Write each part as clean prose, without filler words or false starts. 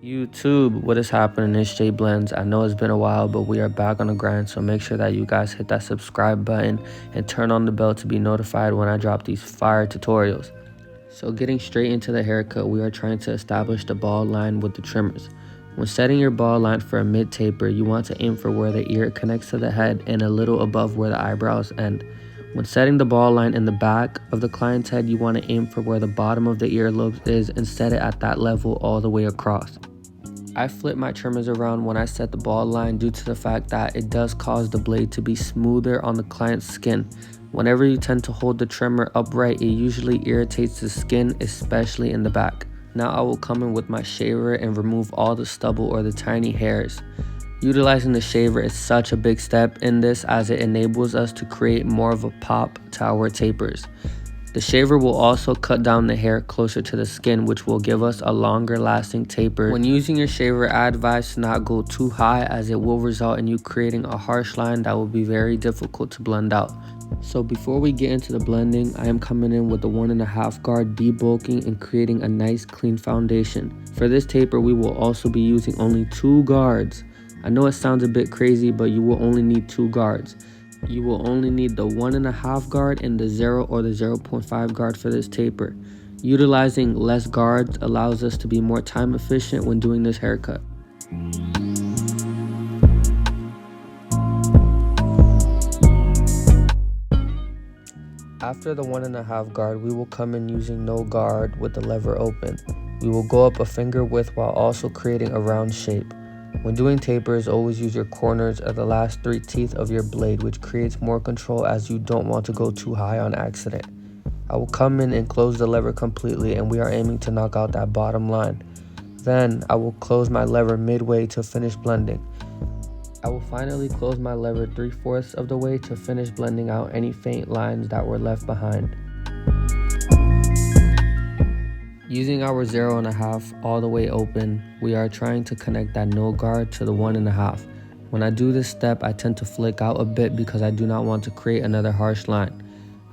YouTube, what is happening? It's Jay Blends. I know it's been a while, but we are back on the grind, so make sure that you guys hit that subscribe button and turn on the bell to be notified when I drop these fire tutorials. So getting straight into the haircut, we are trying to establish the bald line with the trimmers. When setting your bald line for a mid taper, you want to aim for where the ear connects to the head and a little above where the eyebrows end. When setting the bald line in the back of the client's head, you want to aim for where the bottom of the earlobes is and set it at that level all the way across. I flip my trimmers around when I set the bald line due to the fact that it does cause the blade to be smoother on the client's skin. Whenever you tend to hold the trimmer upright, it usually irritates the skin, especially in the back. Now I will come in with my shaver and remove all the stubble or the tiny hairs. Utilizing the shaver is such a big step in this as it enables us to create more of a pop to our tapers. The shaver will also cut down the hair closer to the skin, which will give us a longer lasting taper. When using your shaver, I advise to not go too high as it will result in you creating a harsh line that will be very difficult to blend out. So before we get into the blending, I am coming in with the 1.5 guard debulking and creating a nice clean foundation. For this taper, we will also be using only 2 guards. I know it sounds a bit crazy, but you will only need 2 guards. You will only need the 1.5 guard and the 0 or the 0.5 guard for this taper. Utilizing less guards allows us to be more time efficient when doing this haircut. After the 1.5 guard, we will come in using no guard with the lever open. We will go up a finger width while also creating a round shape. When doing tapers, always use your corners of the last 3 teeth of your blade, which creates more control as you don't want to go too high on accident. I will come in and close the lever completely, and we are aiming to knock out that bottom line. Then I will close my lever midway to finish blending. I will finally close my lever 3/4 of the way to finish blending out any faint lines that were left behind. Using our 0.5 all the way open, we are trying to connect that no guard to the 1.5. When I do this step, I tend to flick out a bit because I do not want to create another harsh line.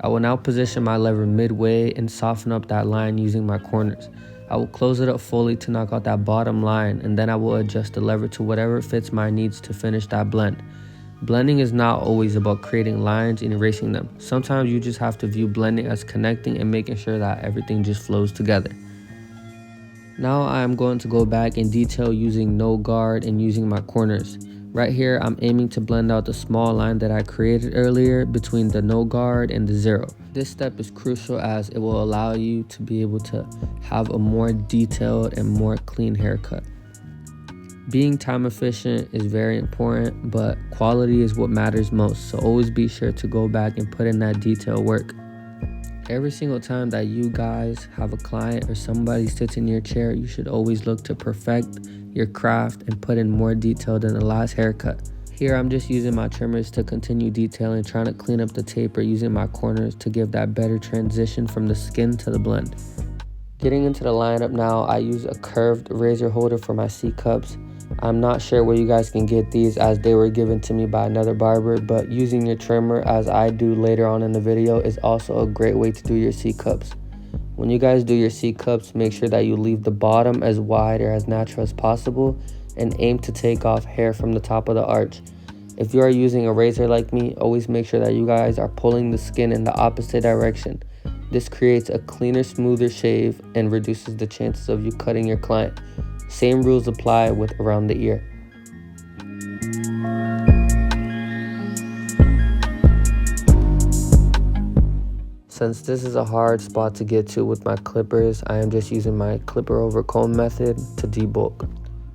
I will now position my lever midway and soften up that line using my corners. I will close it up fully to knock out that bottom line, and then I will adjust the lever to whatever fits my needs to finish that blend. Blending is not always about creating lines and erasing them. Sometimes you just have to view blending as connecting and making sure that everything just flows together. Now I am going to go back in detail using no guard and using my corners. Right here, I'm aiming to blend out the small line that I created earlier between the no guard and the 0. This step is crucial as it will allow you to be able to have a more detailed and more clean haircut. Being time efficient is very important, but quality is what matters most, so always be sure to go back and put in that detail work. Every single time that you guys have a client or somebody sits in your chair, you should always look to perfect your craft and put in more detail than the last haircut. Here I'm just using my trimmers to continue detailing, trying to clean up the taper using my corners to give that better transition from the skin to the blend. Getting into the lineup now, I use a curved razor holder for my C-cups. I'm not sure where you guys can get these as they were given to me by another barber, but using your trimmer as I do later on in the video is also a great way to do your C-cups. When you guys do your C-cups, make sure that you leave the bottom as wide or as natural as possible and aim to take off hair from the top of the arch. If you are using a razor like me, always make sure that you guys are pulling the skin in the opposite direction. This creates a cleaner, smoother shave and reduces the chances of you cutting your client. Same rules apply with around the ear. Since this is a hard spot to get to with my clippers, I am just using my clipper over comb method to debulk.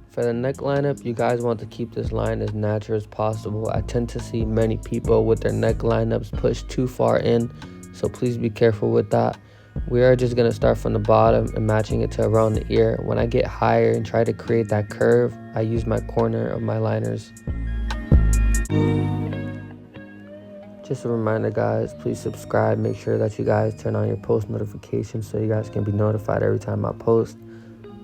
For the neck lineup, you guys want to keep this line as natural as possible. I tend to see many people with their neck lineups pushed too far in, so please be careful with that. We are just going to start from the bottom and matching it to around the ear. When I get higher and try to create that curve, I use my corner of my liners. Just a reminder guys, please subscribe. Make sure that you guys turn on your post notifications so you guys can be notified every time I post.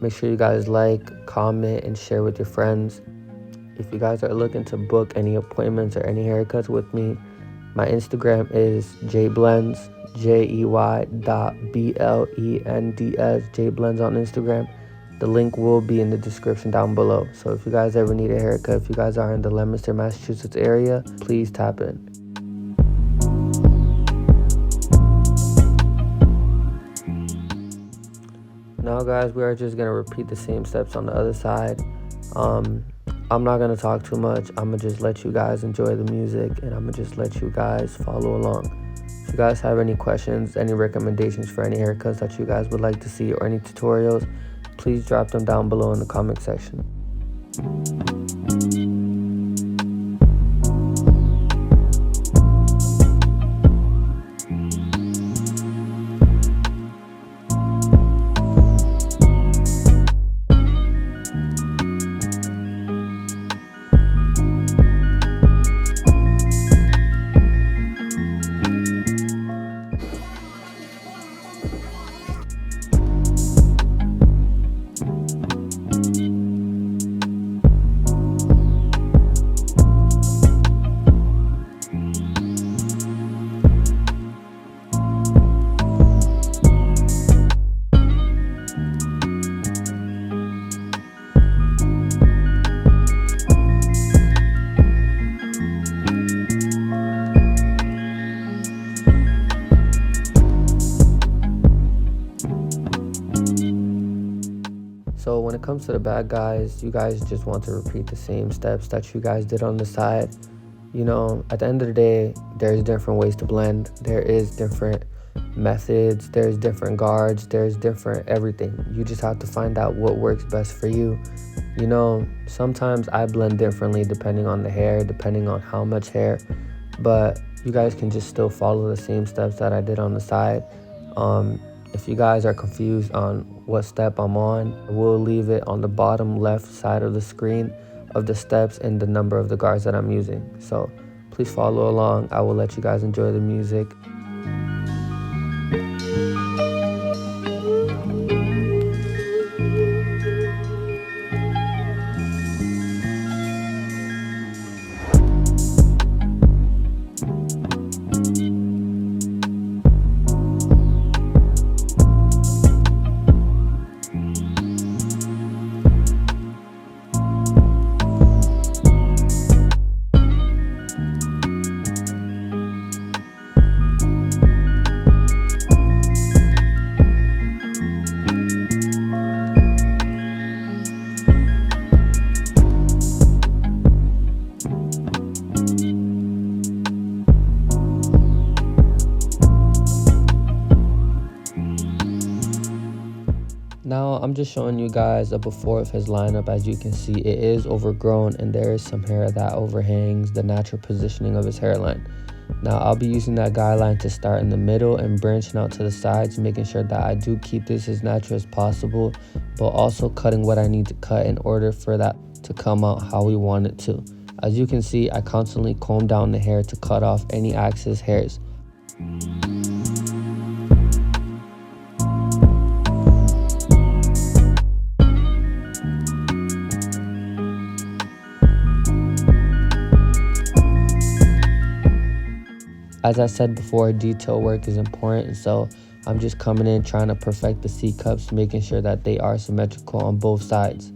Make sure you guys like, comment, and share with your friends. If you guys are looking to book any appointments or any haircuts with me, my Instagram is jblends, jey.blends, jblends on Instagram. The link will be in the description down below. So if you guys ever need a haircut, if you guys are in the Leominster, Massachusetts area, please tap in. Now guys, we are just going to repeat the same steps on the other side. I'm not going to talk too much. I'm going to just let you guys enjoy the music, and I'm going to just let you guys follow along. If you guys have any questions, any recommendations for any haircuts that you guys would like to see, or any tutorials, please drop them down below in the comment section. So when it comes to the back, guys, you guys just want to repeat the same steps that you guys did on the side. You know, at the end of the day, there's different ways to blend. There is different methods, there's different guards, there's different everything. You just have to find out what works best for you. You know, sometimes I blend differently depending on the hair, depending on how much hair, but you guys can just still follow the same steps that I did on the side. If you guys are confused on what step I'm on, I will leave it on the bottom left side of the screen of the steps and the number of the guards that I'm using. So please follow along. I will let you guys enjoy the music. Now I'm just showing you guys a before of his lineup. As you can see, it is overgrown and there is some hair that overhangs the natural positioning of his hairline. Now I'll be using that guideline to start in the middle and branching out to the sides, making sure that I do keep this as natural as possible, but also cutting what I need to cut in order for that to come out how we want it to. As you can see, I constantly comb down the hair to cut off any excess hairs. As I said before, detail work is important, so I'm just coming in trying to perfect the C-cups, making sure that they are symmetrical on both sides.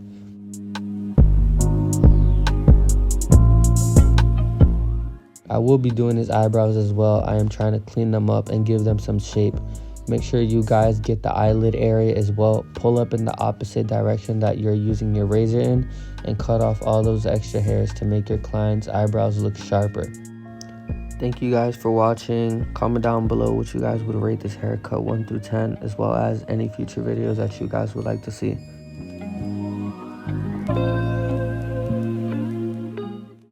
I will be doing his eyebrows as well. I am trying to clean them up and give them some shape. Make sure you guys get the eyelid area as well. Pull up in the opposite direction that you're using your razor in and cut off all those extra hairs to make your client's eyebrows look sharper. Thank you guys for watching. Comment down below what you guys would rate this haircut 1 through 10, as well as any future videos that you guys would like to see.